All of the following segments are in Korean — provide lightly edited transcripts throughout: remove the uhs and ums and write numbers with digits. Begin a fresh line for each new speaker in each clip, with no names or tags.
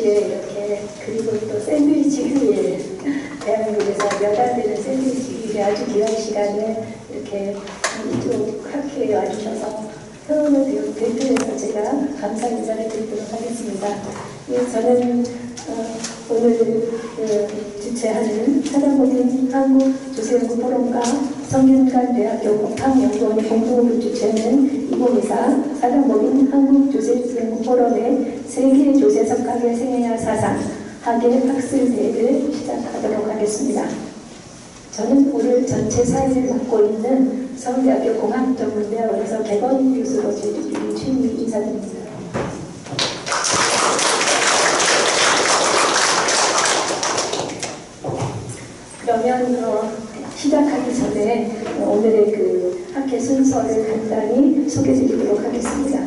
동시에 이렇게, 그리고 또 샌드위치 휴일, 대한민국에서 몇 안 되는 샌드위치 휴일에 아주 귀한 시간을 이렇게 이쪽 학회에 와주셔서 회원을 대표해서 제가 감사 인사를 드리도록 하겠습니다. 저는 오늘 주최하는 사단법인 한국조세연구 포럼과 성균관대학교 법학연구원의 공동으로 주최하는 2024 사단법인 한국조세연구 포럼의 세계 조세석학의 생애와 사상 학예 학술대회를 시작하도록 하겠습니다. 저는 오늘 전체 사회를 맡고 있는 서울대학교 공학전문대학원에서 개건 교수로 취임 인사드립니다. 그러면 시작하기 전에 오늘의 그 학회 순서를 간단히 소개해드리도록 하겠습니다.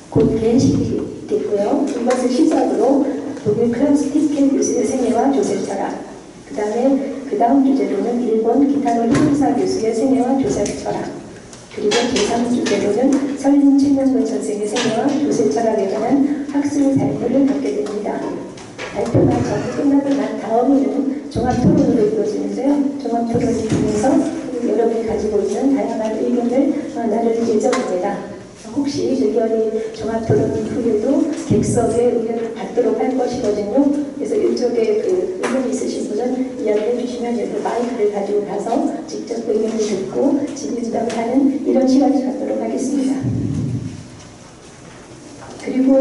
곧 개인식이 있겠고요. 이것을 시작으로 독일 클라우스 티켈 교수의 생애와 조세 철학, 그 다음 주제로는 일본 기타노 히로사 교수의 생애와 조세 철학, 그리고 제3 주제로는 설린 최명근 선생의 생애와 조세 철학에 관한 학술 발표를 갖게 됩니다. 발표가 전부 끝나고 난 다음에는 종합토론으로 이루어지는데요. 종합토론을 통해서 여러분이 가지고 있는 다양한 의견을 나눌 예정입니다. 혹시 의견이 종합토론 후에도 객석에 의견을 받도록 할 것이거든요. 그래서 이쪽에 의견이 있으신 분은 이야기해 주시면 여기 마이크를 가지고 가서 직접 의견을 듣고 질의응답을 하는 이런 시간을 갖도록 하겠습니다. 그리고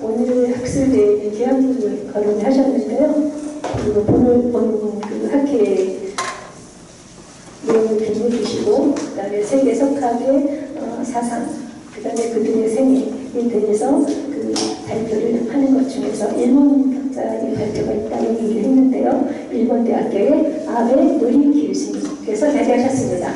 오늘 학술대회 기한 거론을 하셨는데요. 그리고 본 그 학회에 내용을 기록해 주시고, 그 다음에 세계 석학의 사상, 그 다음에 그들의 생애에 대해서 그 발표를 하는 것 중에서 일본 학자의 발표가 있다는 얘기를 했는데요. 일본 대학교의 아베 노리키 교수님께서 자리하셨습니다.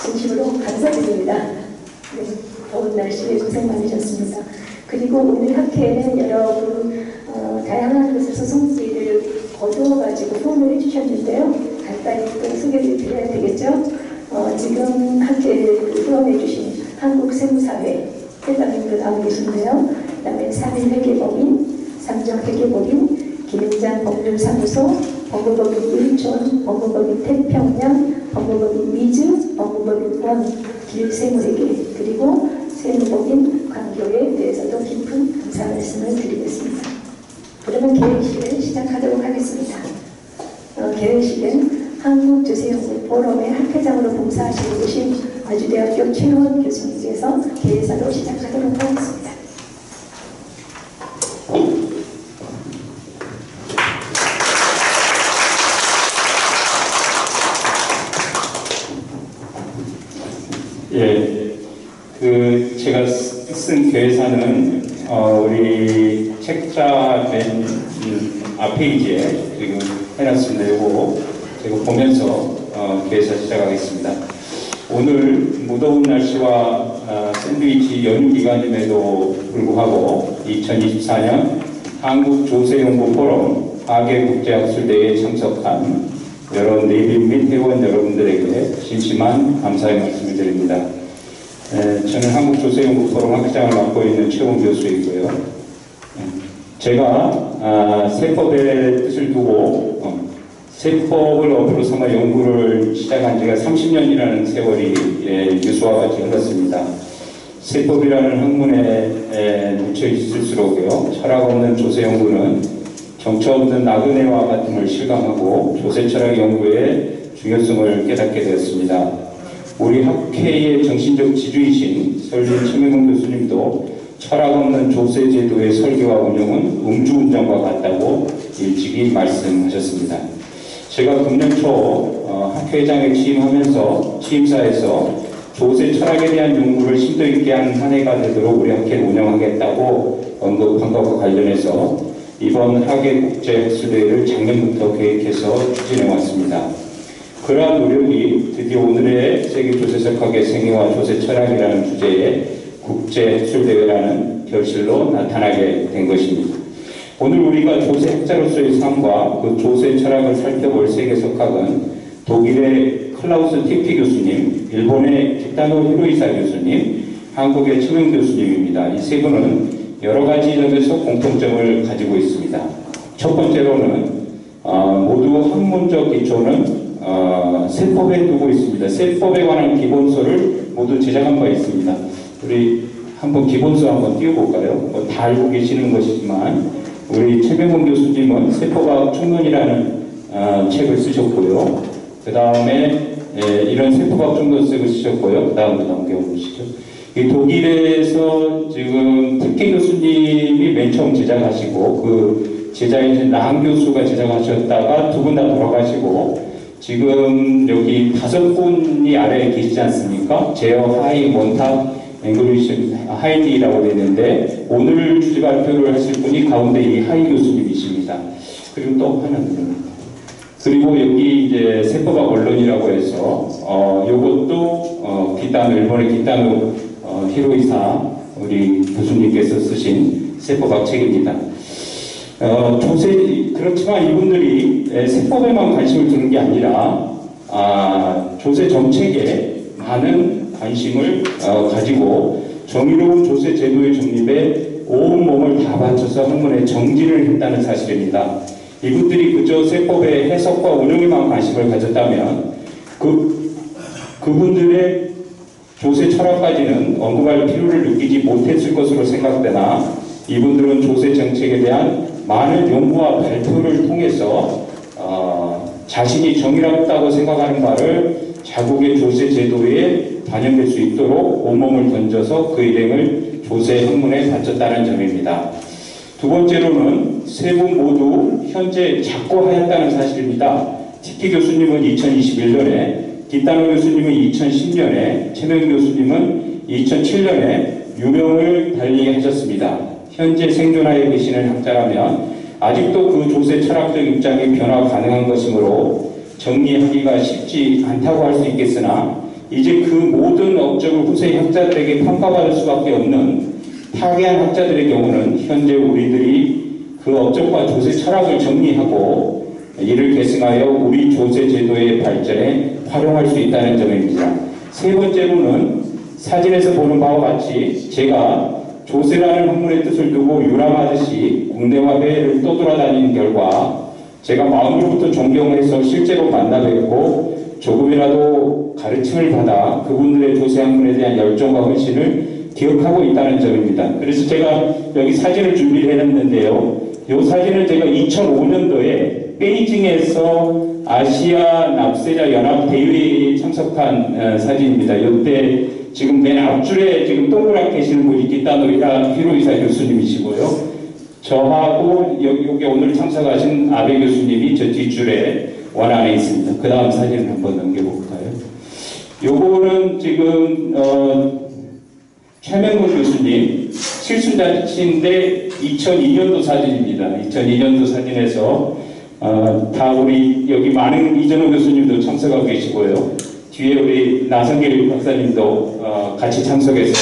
진심으로 감사드립니다. 더운 날씨에 고생 많으셨습니다. 그리고 오늘 학회에는 여러분 다양한 곳에서 송지를 거두어가지고 후원을 해주셨는데요. 간단히 또 소개를 드려야 되겠죠. 지금 학회를 후원해주신 한국세무사회 회장님도 나오고 계신데요. 그 다음에 3.1회계법인, 3.회계법인, 김인장 법률사무소, 법무법인 일촌, 법무법인 태평양, 법무법인 위즈, 법무법인 원, 길세무회계, 그리고 세무법인 광교에 대해서도 깊은 감사 말씀을 드리겠습니다. 그러면 개회식을 시작하도록 하겠습니다. 개회식은 한국조세연구 포럼의 학회장으로 봉사하시고 계신 아주대학교 최원 교수님께서 개회사로 시작하도록 하겠습니다.
제가 쓴 개회사는 우리 책자 맨 앞페이지에 지금 해놨습니다. 이거 제가 보면서 개회사 시작하겠습니다. 오늘 무더운 날씨와 샌드위치 연휴 기간임에도 불구하고 2024년 한국조세연구 포럼 학예국제학술대회에 참석한 여러 내빈 및 회원 여러분들에게 진심한 감사의 말씀을 드립니다. 저는 한국조세연구 포럼 학장을 맡고 있는 최원 교수이고요. 제가 세법의 뜻을 두고 세법을 어부로 삼아 연구를 시작한 지가 30년이라는 세월이 유수와 같이 흘렀습니다. 세법이라는 학문에 묻혀 있을수록요, 철학 없는 조세 연구는 정처 없는 나그네와 같음을 실감하고 조세 철학 연구의 중요성을 깨닫게 되었습니다. 우리 학회의 정신적 지주이신 설린 최명근 교수님도 철학 없는 조세 제도의 설계와 운영은 음주운전과 같다고 일찍이 말씀하셨습니다. 제가 금년 초 학회장에 취임하면서 취임사에서 조세 철학에 대한 연구를 심도 있게 한 한 해가 되도록 우리 학회를 운영하겠다고 언급한 것과 관련해서 이번 학예국제학술대회를 작년부터 계획해서 추진해왔습니다. 그러한 노력이 드디어 오늘의 세계조세석학의 생애와 조세 철학이라는 주제의 국제학술대회라는 결실로 나타나게 된 것입니다. 오늘 우리가 조세학자로서의 삶과 그 조세 철학을 살펴볼 세계석학은 독일의 클라우스 티피 교수님, 일본의 기타노 히로이사 교수님, 한국의 최명 교수님입니다. 이 세 분은 여러 가지 점에서 공통점을 가지고 있습니다. 첫 번째로는 모두 학문적 기초는 세법에 두고 있습니다. 세법에 관한 기본서를 모두 제작한 바 있습니다. 우리 한번 기본서 한번 띄워볼까요? 뭐 다 알고 계시는 것이지만 우리 최병훈 교수님은 세법학 총론이라는 책을 쓰셨고요. 그 다음에 이런 세법학 총론책을 쓰셨고요. 그 다음으로 넘겨보시죠. 이 독일에서 지금 특히 교수님이 맨 처음 제작하시고 그 제작인 랑 교수가 제작하셨다가 두 분 다 돌아가시고 지금 여기 5분이 아래에 계시지 않습니까? 제어, 하이, 몬탁, 앵글리시, 하이디라고 되어 있는데 오늘 주제 발표를 하실 분이 가운데 이 하이 교수님이십니다. 그리고 또 하나는 그리고 여기 이제 세법학 언론이라고 해서 요것도 기타노 일본의 기타노 히로이사 우리 교수님께서 쓰신 세법학 책입니다. 그렇지만 이분들이 세법에만 관심을 두는 게 아니라 조세 정책에 많은 관심을 가지고 정의로운 조세 제도의 정립에 온 몸을 다 바쳐서 학문에 정진을 했다는 사실입니다. 이분들이 그저 세법의 해석과 운영에만 관심을 가졌다면 그분들의 조세 철학까지는 언급할 필요를 느끼지 못했을 것으로 생각되나 이분들은 조세 정책에 대한 많은 연구와 발표를 통해서 자신이 정의롭다고 생각하는 바를 자국의 조세 제도에 반영될 수 있도록 온몸을 던져서 그 일행을 조세 학문에 바쳤다는 점입니다. 두 번째로는 세 분 모두 현재 작고하였다는 사실입니다. 티키 교수님은 2021년에, 기타노 교수님은 2010년에, 최명 교수님은 2007년에 유명을 달리하셨습니다. 현재 생존하여 계시는 학자라면 아직도 그 조세 철학적 입장이 변화 가능한 것이므로 정리하기가 쉽지 않다고 할 수 있겠으나 이제 그 모든 업적을 후세 학자들에게 평가받을 수밖에 없는 타계한 학자들의 경우는 현재 우리들이 그 업적과 조세 철학을 정리하고 이를 계승하여 우리 조세 제도의 발전에 활용할 수 있다는 점입니다. 세 번째로는 사진에서 보는 바와 같이 제가 조세라는 학문의 뜻을 두고 유람하듯이 국내와 해외를 떠돌아다니는 결과 제가 마음으로부터 존경해서 실제로 만나 뵙고 조금이라도 가르침을 받아 그분들의 조세 학문에 대한 열정과 헌신을 기억하고 있다는 점입니다. 그래서 제가 여기 사진을 준비를 해놨는데요. 이 사진은 제가 2005년도에 베이징에서 아시아 납세자 연합 대회에 참석한 사진입니다. 이때 지금 맨 앞줄에 지금 동그랗게 계시는 분이 기타노 히로이사 교수님이시고요. 저하고 여기 오늘 참석하신 아베 교수님이 저 뒷줄에 원안에 있습니다. 그 다음 사진을 한번 넘겨볼까요? 요거는 지금 최명근 교수님 실순잔치인데 2002년도 사진입니다. 2002년도 사진에서 다 우리 여기 많은 이전호 교수님도 참석하고 계시고요. 뒤에 우리 나성길 박사님도 같이 참석해서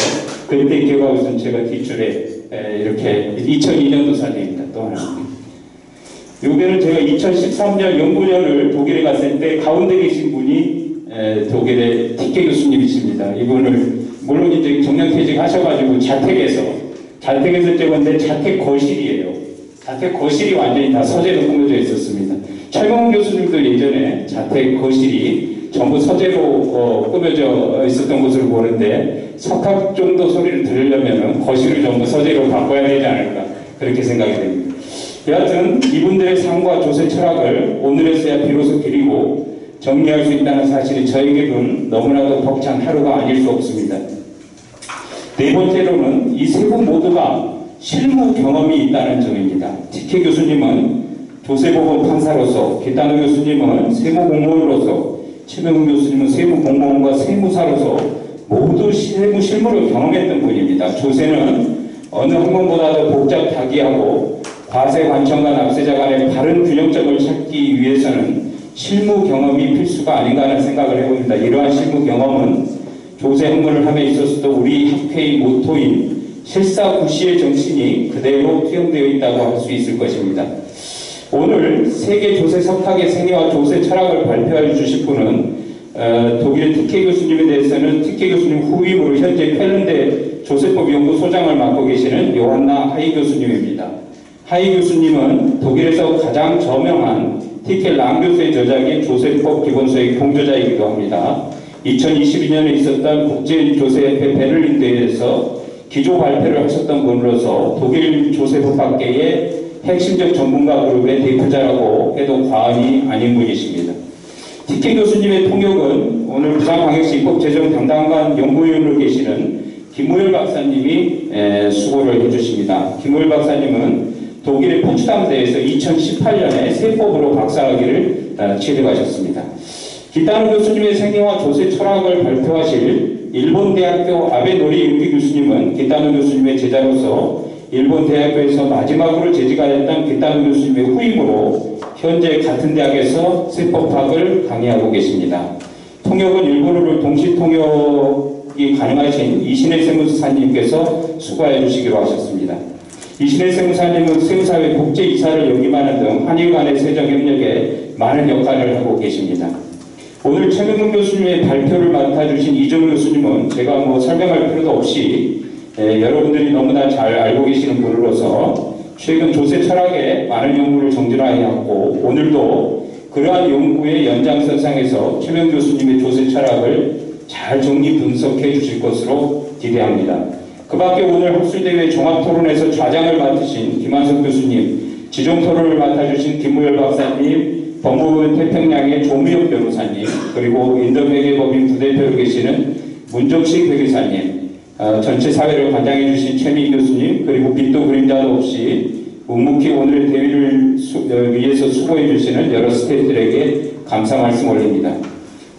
그때 기억하고 있으면 제가 뒷줄에 이렇게 2002년도 사진입니다. 또 하나. 여기는 제가 2013년 연구년을 독일에 갔을 때 가운데 계신 분이 독일의 티케 교수님이십니다. 이분을 물론 이제 정년퇴직 하셔가지고 자택에서 찍었는데 자택 거실이에요. 자택 거실이 완전히 다 서재로 꾸며져 있었습니다. 최명훈 교수님도 예전에 자택 거실이 전부 서재로 꾸며져 있었던 것으로 보는데 석학 정도 소리를 들으려면 거실을 전부 서재로 바꿔야 되지 않을까 그렇게 생각이 됩니다. 여하튼 이분들의 삶과 조세 철학을 오늘에서야 비로소 드리고 정리할 수 있다는 사실이 저에게는 너무나도 벅찬 하루가 아닐 수 없습니다. 네 번째로는 이 세 분 모두가 실무 경험이 있다는 점입니다. 티케 교수님은 조세법원 판사로서, 기타노 교수님은 세무공무원으로서, 최명훈 교수님은 세무공무원과 세무사로서 모두 실무를 경험했던 분입니다. 조세는 어느 학문보다도 복잡하기하고 과세 관청과 납세자 간의 바른 균형점을 찾기 위해서는 실무 경험이 필수가 아닌가 하는 생각을 해봅니다. 이러한 실무 경험은 조세 학문을 함에 있어서도 우리 학회의 모토인 실사구시의 정신이 그대로 투영되어 있다고 할 수 있을 것입니다. 오늘 세계 조세 석학의 생애와 조세 철학을 발표해 주실 분은 독일 TK 교수님에 대해서는 TK 교수님 후임으로 현재 펠른대 조세법 연구소장을 맡고 계시는 요한나 하이 교수님입니다. 하이 교수님은 독일에서 가장 저명한 TK 랑 교수의 저작인 조세법 기본서의 공저자이기도 합니다. 2022년에 있었던 국제조세협회 베를린 대회에서 기조 발표를 하셨던 분으로서 독일 조세법 학계의 핵심적 전문가 그룹의 대표자라고 해도 과언이 아닌 분이십니다. TK 교수님의 통역은 오늘 부산광역시 입법재정담당관 연구위원으로 계시는 김우열 박사님이 수고를 해주십니다. 김우열 박사님은 독일의 포츠담대에서 2018년에 세법으로 박사학위를 취득하셨습니다. 기타노 교수님의 생애와 조세 철학을 발표하실 일본대학교 아베노리 윤기 교수님은 기타노 교수님의 제자로서 일본 대학교에서 마지막으로 재직하 했던 기타노 교수님의 후임으로 현재 같은 대학에서 세법학을 강의하고 계십니다. 통역은 일본어를 동시 통역이 가능하신 이신혜 세무사님께서 수고해 주시기로 하셨습니다. 이신혜 세무사님은 세무사회 국제이사를 역임하는 등 한일 간의 세정 협력에 많은 역할을 하고 계십니다. 오늘 최명근 교수님의 발표를 맡아주신 이정우 교수님은 제가 설명할 필요도 없이 여러분들이 너무나 잘 알고 계시는 분으로서 최근 조세 철학에 많은 연구를 정진하였고 오늘도 그러한 연구의 연장선상에서 최명 교수님의 조세 철학을 잘 정리 분석해 주실 것으로 기대합니다. 그 밖에 오늘 학술대회 종합토론에서 좌장을 맡으신 김한석 교수님, 지정토론을 맡아주신 김우열 박사님, 법무부 태평양의 조미영 변호사님, 그리고 인도회계법인 부대표로 계시는 문정식 회계사님, 전체 사회를 관장해 주신 최민 교수님, 그리고 빛도 그림자도 없이 묵묵히 오늘 대회를 위해서 수고해 주시는 여러 스태프들에게 감사 말씀 올립니다.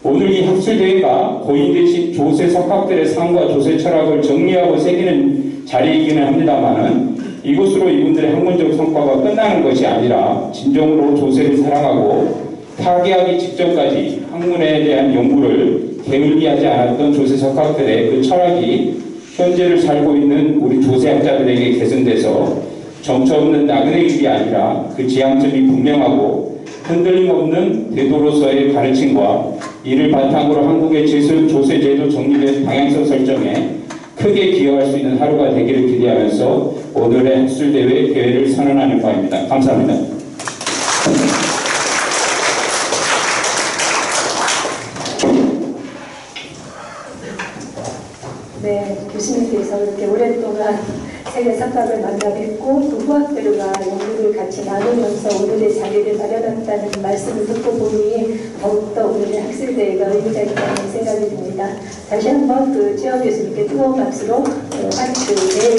오늘 이 학술대회가 고인 대신 조세 석학들의 삶과 조세 철학을 정리하고 새기는 자리이기는 합니다만은 이곳으로 이분들의 학문적 성과가 끝나는 것이 아니라 진정으로 조세를 사랑하고 타계하기 직전까지 학문에 대한 연구를 게을리하지 않았던 조세 석학들의 그 철학이 현재를 살고 있는 우리 조세학자들에게 개선돼서 정처 없는 나그네 길이 아니라 그 지향점이 분명하고 흔들림 없는 대도로서의 가르침과 이를 바탕으로 한국의 조세제도 정립의 방향성 설정에 크게 기여할 수 있는 하루가 되기를 기대하면서 오늘의 학술대회 개회를 선언하는 바입니다. 감사합니다.
네, 교수님께서 이렇게 오랫동안 세계 석학을 만나 뵙고 또 후학들과 연구를 같이 나누면서 오늘의 자리를 마련했다는 말씀을 듣고 보니 더욱더 오늘의 학술대회가 의미가 있다는 생각이 듭니다. 다시 한번 그 최원 교수님께 뜨거운 박수로 학술대회를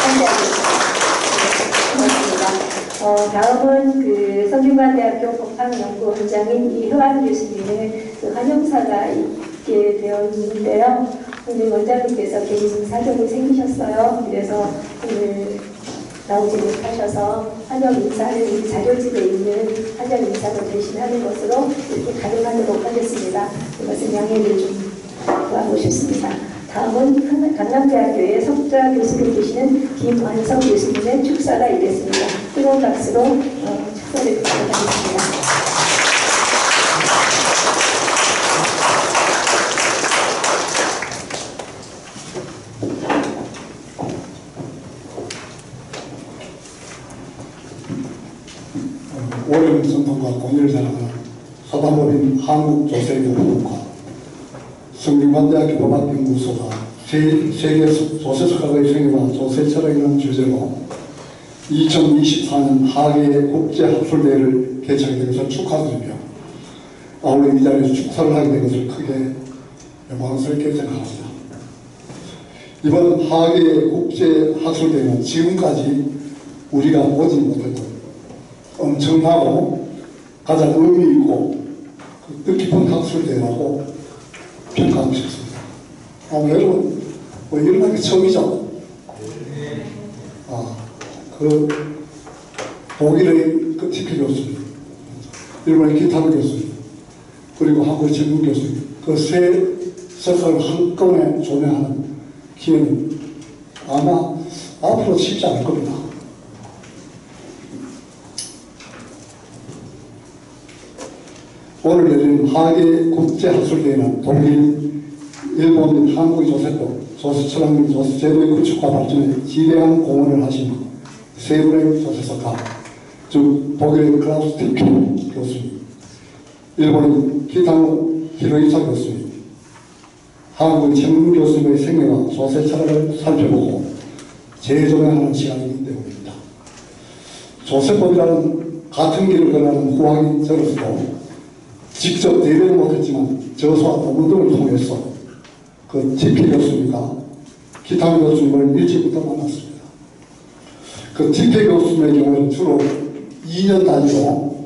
참여하겠습니다. 고맙습니다. 다음은 그 성균관대학교 법학연구원장인 이효한 교수님의 그 환영사가 있게 되어 있는데요. 오늘 원장님께서 개인 사정이 생기셨어요. 그래서 오늘 나오지 못하셔서 환영 인사를 자료집에 있는 환영 인사를 대신하는 것으로 이렇게 가능하도록 하겠습니다. 이것은 양해를 좀 구하고 싶습니다. 다음은 강남대학교의 석좌 교수로 계시는 김완성 교수님의 축사가 있겠습니다. 뜨거운 박수로 축사를 부탁드리겠습니다.
오랜 전통과 공연을 자랑하는 사단법인 한국조세연구원과 성균관대학교 법학연구소가 세계 조세석학의 생애와 조세철학이라는 주제로 2024년 하계 국제학술대회를 개최하게 된 것을 축하드리며 아울러 이 자리에서 축사를 하게 된 것을 크게 영광스럽게 생각합니다. 이번 하계 국제학술대회는 지금까지 우리가 보지 못했던 엄청나고 가장 의미 있고 뜻깊은 학술대회라고 평가하고 싶습니다. 여러분 이런 게 처음이죠? 독일의 TK 교수님, 일본의 기타노 교수님, 그리고 한국의 정문 교수님, 그 세 석학을 한꺼번에 조명하는 기회는 아마 앞으로 쉽지 않을 겁니다. 오늘 열린 하계 국제학술대회는 독일, 일본, 한국의 조세법, 조세철학및 조세제도의 구축과 발전에 지대한 공헌을 하신 세 분의 조세석가, 즉 독일의 클라우스 티케 교수님, 일본의 키타노 히로이사 교수님, 한국의 최문 교수님의 생애와 조세 철학을 살펴보고 재조명하는 시간이기 때문입니다. 조세법이라는 같은 길을 걸어가는 후학이 저로서도 직접 대변을 못했지만 저서와 논문 등을 통해서 그 티케 교수님과 키타노 교수님을 일찍부터 만났습니다. 그 티케 교수님의 경우는 주로 2년 단위로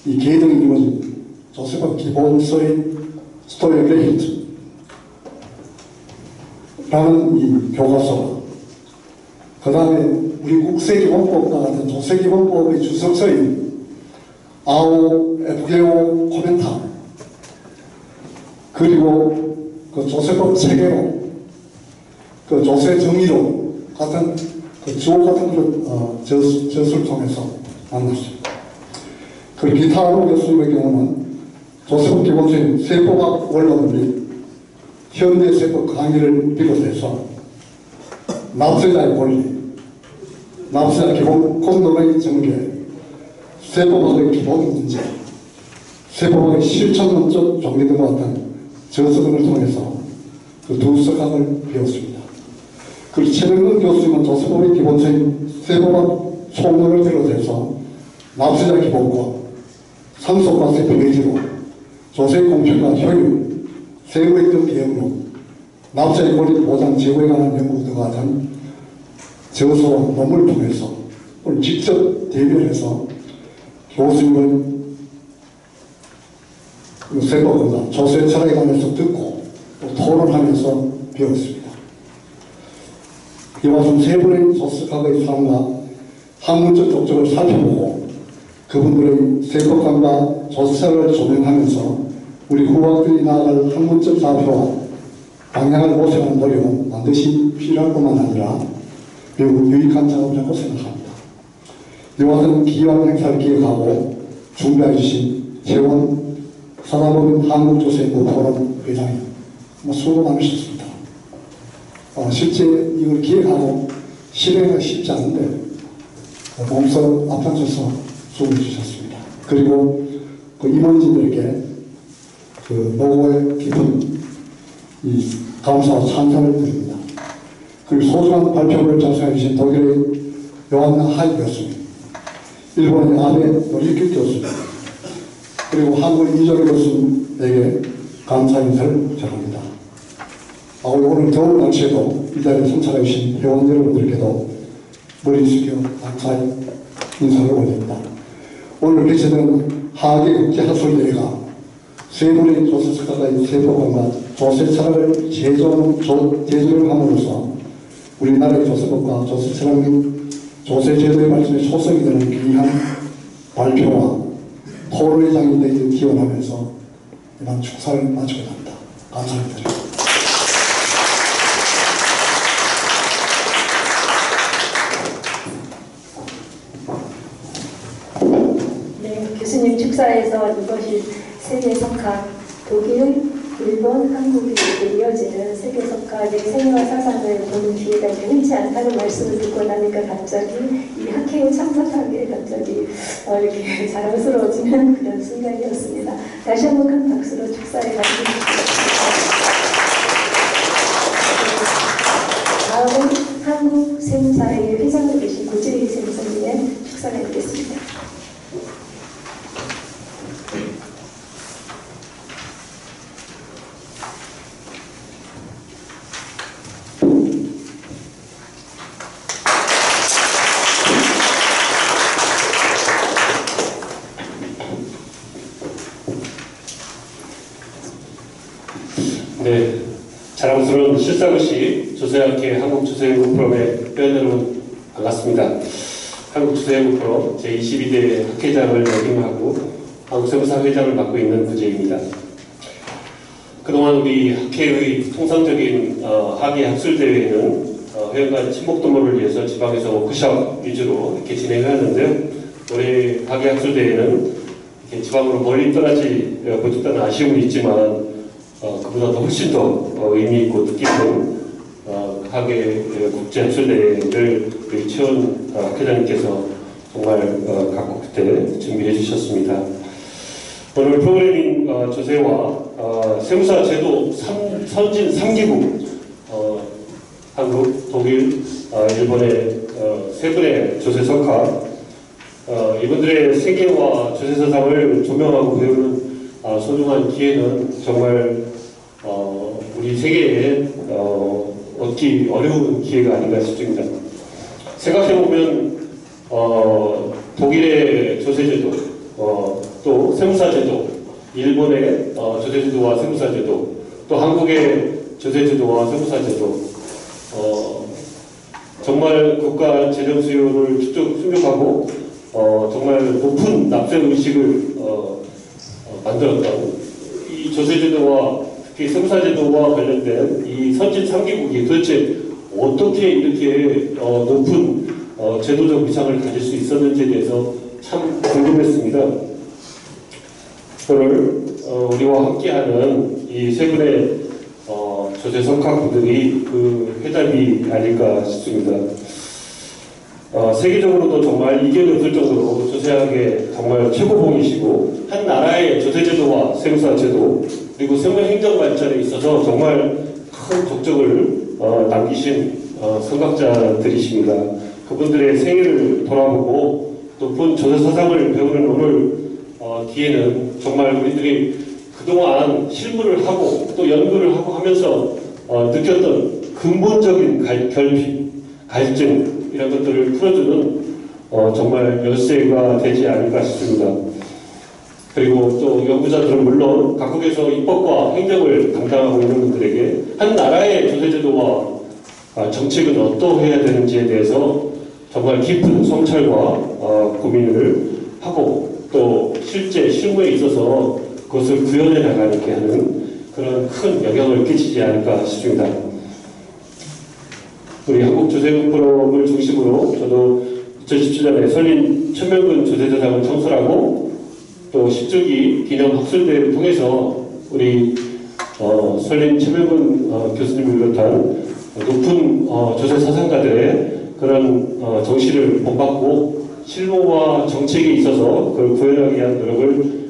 이 개정이 이루어집니다. 조세법 기본서의 스토리그레이트 라는 이 교과서, 그 다음에 우리 국세기본법과 같은 조세기본법의 주석서인 아오 FKO 코멘타, 그리고 그 조세법 체계로 그 조세 정의로 같은 그 주옥 같은 그런 저서를 통해서 만났습니다. 그리고 기타로 교수님의 경우는 조세법 기본서인 세법학 원론을 현대 세법 강의를 비롯해서 납세자의 권리, 납세자 기본 공동의 전개, 세법학의 기본 문제, 세법학의 실천론적 정리 등과 같은 저서 등을 통해서 그 두 석학을 배웠습니다. 그리고 최명근 교수님은 조세법의 기본서인 세법학 총론을 비롯해서 납세자 기본권, 상속과세 배제로, 조세 공평과 효율, 세무의 등 개혁론, 납세의 권리 보장 제고에 관한 연구 등과 같은 저서와 논문을 통해서 오늘 직접 대변해서 교수님을 세법과 조세 철학에 관해서 듣고 또 토론하면서 배웠습니다. 이와 같은 세 분의 조석학의 삶과 학문적 dok적을 살펴보고 그분들의 세법관과 조세철학을 조명하면서 우리 후학들이 나아갈 학문적 좌표와 방향을 모색하는 노력은 반드시 필요할 뿐만 아니라 매우 유익한 작업이라고 생각합니다. 이와 같은 기이한 행사를 기획하고 준비해 주신 재원 사단법인 한국조세부 포럼 회장님 수고 많으셨습니다. 실제 이걸 기획하고 실행하기 쉽지 않은데 몸소 앞장서서 수고해 주셨습니다. 그리고 그 임원진들에게 그 노고에 깊은 이 감사와 찬사를 드립니다. 그리고 소중한 발표를 작성해 주신 독일의 요한나 하이 교수님, 일본의 아베 노리키 교수님, 그리고 한국의 이조리 교수님에게 감사 인사를 전합니다. 오늘 더운 날씨에도 이 자리에 참석해 주신 회원 여러분들께도 머리 숙여 감사의 인사를 올립니다. 오늘 개최되는 하계국제학술대회가 세 분의 조세석가의 세법관과 조세철학을 제조를 함으로써 우리나라의 조세법과 조세철학 및 조세제도의 발전에 초석이 되는 귀한 발표와 토론의 장이 되기를 기원하면서 이만 축사를 마치고 갑니다. 감사합니다.
네, 교수님 축사에서 이것이 세계석학, 독일, 일본, 한국이 이어지는 세계석학의 생애와 사상을 보는 기회가 흔치 않다는 말씀을 듣고 나니까 갑자기 이 학회에 참석하기에 갑자기 이렇게 자랑스러워지는 그런 순간이었습니다. 다시 한번 큰 박수로 축사에 맞춰주십시오. 다음은 한국세무사의 회장으로 계신 고지리 세무사님의 축사가 있겠습니다.
네, 자랑스러운 실사고시 조세학회 한국조세연구 프로그램의 회원 여러분 반갑습니다. 한국조세연구 프로 제22대 학회장을 역임하고 한국세무사 회장을 맡고 있는 부재입니다. 그동안 우리 학회의 통상적인 학예 학술대회는 회원간 친목도모를 위해서 지방에서 워크숍 위주로 이렇게 진행을 하는데요. 올해 학예 학술대회는 지방으로 멀리 떠나지 못했다는 아쉬움은 있지만 그보다도 훨씬 더 의미 있고 뜻깊은 학예 국제학술대회를 우리 최원 학회장님께서 정말 각국 때 준비해 주셨습니다. 오늘 프로그래밍 조세와 세무사 제도 선진 3기국 한국, 독일, 일본의 세 분의 조세 석학 이분들의 세계와 조세 사상을 조명하고 배우는 소중한 기회는 정말 우리 세계에 얻기 어려운 기회가 아닌가 싶습니다. 생각해보면 독일의 조세제도, 또 세무사제도, 일본의 조세제도와 세무사제도, 또 한국의 조세제도와 세무사제도, 정말 국가 재정 수요를 충족하고 정말 높은 납세 의식을 만들었던 이 조세제도와 특히 세무사제도와 관련된 이 선진 3기국이 도대체 어떻게 이렇게 높은 제도적 위상을 가질 수 있었는지에 대해서 참 궁금했습니다. 오늘 우리와 함께하는 이 세 분의 조세 석학분들이 그 해답이 아닐까 싶습니다. 세계적으로도 정말 이견이 없을 정도로 조세학의 정말 최고봉이시고 한 나라의 조세제도와 세무사제도 그리고 세무행정 발전에 있어서 정말 큰 족적을 남기신 선각자들이십니다. 그분들의 생애를 돌아보고 또 본 조세 사상을 배우는 오늘 기회는 정말 우리들이 그동안 실무를 하고 또 연구를 하고 하면서 느꼈던 근본적인 결핍, 갈증 이런 것들을 풀어주는 정말 열쇠가 되지 않을까 싶습니다. 그리고 또 연구자들은 물론 각국에서 입법과 행정을 담당하고 있는 분들에게 한 나라의 조세제도와 정책은 어떠해야 되는지에 대해서 정말 깊은 성찰과 고민을 하고 또 실제 실무에 있어서 그것을 구현해 나가게 하는 그런 큰 영향을 끼치지 않을까 싶습니다. 우리 한국조세국 포럼을 중심으로 저도 2017년에 설린 천명근 조세대상을 청솔하고 또 10주기 기념 학술대회를 통해서 우리 설린 천명근 교수님을 비롯한 높은 조세 사상가들의 그런 정신을 본받고 실무와 정책에 있어서 그걸 구현하기 위한 노력을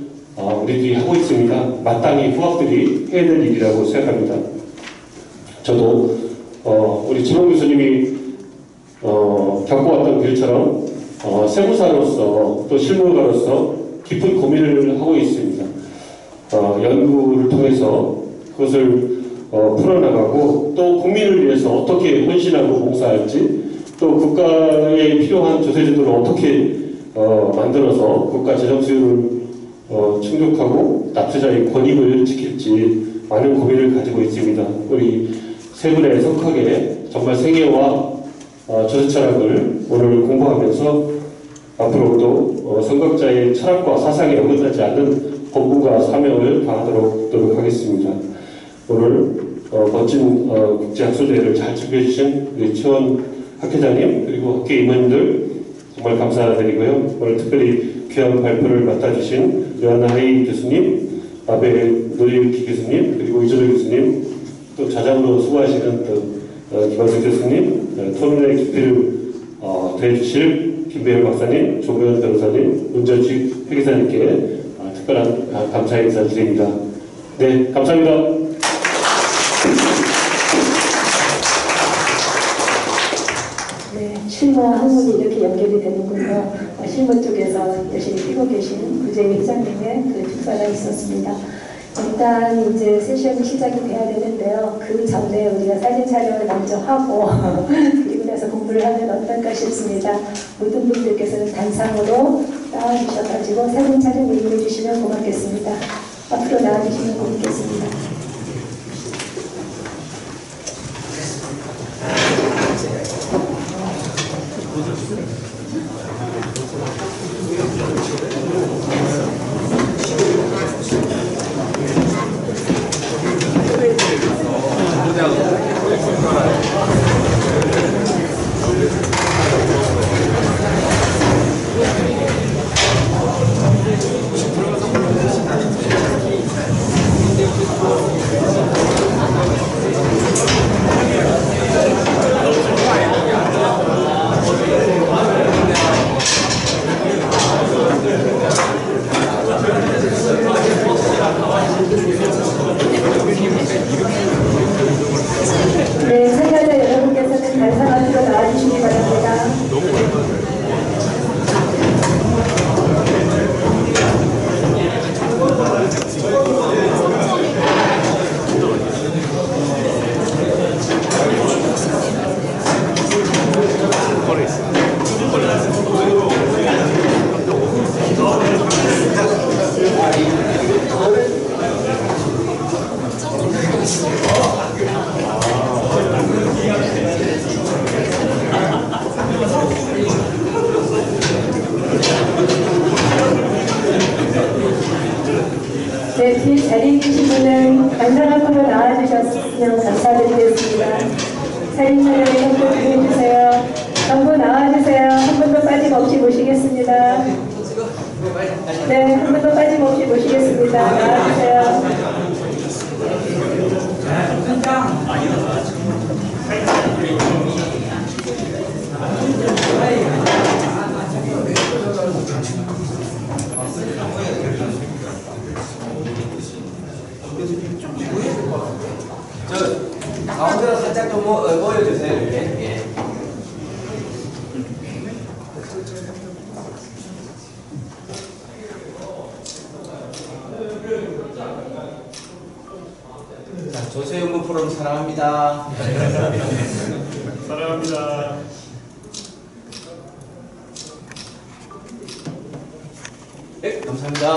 우리들이 하고 있습니다. 마땅히 후학들이 해야 될 일이라고 생각합니다. 저도 우리 최원 교수님이 겪어왔던 길처럼 세무사로서 또 실무가로서 깊은 고민을 하고 있습니다. 연구를 통해서 그것을 풀어나가고 또 국민을 위해서 어떻게 헌신하고 봉사할지 또 국가에 필요한 조세제도를 어떻게 만들어서 국가 재정 수요를 충족하고 납세자의 권익을 지킬지 많은 고민을 가지고 있습니다. 우리 세 분의 석학의 정말 생애와 조세 철학을 오늘 공부하면서 앞으로도 선각자의 철학과 사상에 어긋나지 않는 본분과 사명을 다하도록 노력하겠습니다. 오늘 멋진 국제학술대회를 잘 준비해 주신 우리 최원 학회장님 그리고 학계 임원님들 정말 감사드리고요. 오늘 특별히 귀한 발표를 맡아주신 류한하이 교수님, 아베 노리유키 교수님, 그리고 이조도 교수님, 또 자장으로 수고하시는 김한석 교수님, 토론의 기필을 대해주실 김배열 박사님, 조교현 변호사님, 문전식 회계사님께 특별한 감사 인사 드립니다. 네, 감사합니다.
네, 실무와 학문이 이렇게 연결이 되는군요. 실무 쪽에서 열심히 뛰고 계신 구재희 회장님의 그 축사가 있었습니다. 일단 이제 세션이 시작이 돼야 되는데요. 그 전에 우리가 사진 촬영을 먼저 하고 그리고 나서 공부를 하면 어떨까 싶습니다. 모든 분들께서는 단상으로 나와주셔가지고 사진 촬영 얘기해 주시면 고맙겠습니다. 앞으로 나와주시면 고맙겠습니다. 네, 뒤에 자리에 계신 분은 안상 앞으로 나와주셨으면 감사드리겠습니다. 사진 촬영에 협조 좀 해주세요. 전부 나와주세요. 한 분도 빠짐없이 모시겠습니다. 네, 한 분도 빠짐없이 모시겠습니다. 나와주세요.
저 가운데로 살짝 좀 모여주세요. 이렇게. 예. 자, 조세연구 프로그램 사랑합니다.
사랑합니다.
네, 감사합니다.